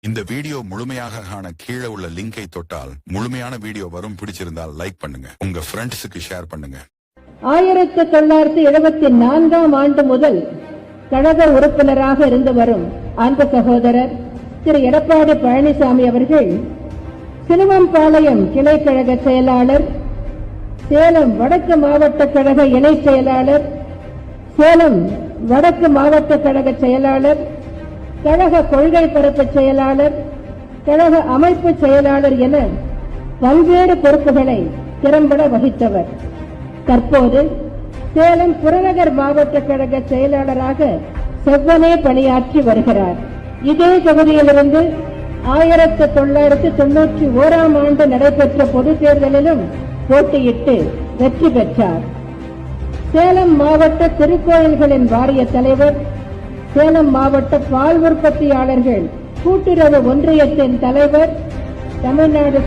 இந்த வீடியோ முழுமையாக காண கீழே உள்ள லிங்கை தொட்டால் முழுமையான வீடியோ வரும். பிடிச்சிருந்தால் லைக் பண்ணுங்க, உங்க ஃப்ரெண்ட்ஸுக்கு ஷேர் பண்ணுங்க. 1974ஆம் ஆண்டு முதல் கழக உறுப்பினராக இருந்து வரும் அன்பு சகோதரர் திரு எடப்பாடி பழனிசாமி அவர்கள் சிலுவம்பாளையம் கிளை கழக செயலாளர், சேலம் வடக்கு மாவட்ட கழக இணை செயலாளர், சேலம் வடக்கு மாவட்ட கழக செயலாளர், கழக கொள்கை பரப்பு செயலாளர், கழக அமைப்பு செயலாளர் என பல்வேறு பொறுப்புகளை திறம்பட வகித்தவர். தற்போது சேலம் புறநகர் மாவட்ட கழக செயலாளராக செவ்வனே பணியாற்றி வருகிறார். இதே தொகுதியிலிருந்து 1991ஆம் ஆண்டு நடைபெற்ற பொதுத் தேர்தலிலும் போட்டியிட்டு வெற்றி பெற்றார். சேலம் மாவட்ட திருக்கோயில்களின் வாரிய தலைவர், சேலம் மாவட்ட பால் உற்பத்தியாளர்கள் கூட்டுறவு ஒன்றியத்தின் தலைவர், தமிழ்நாடு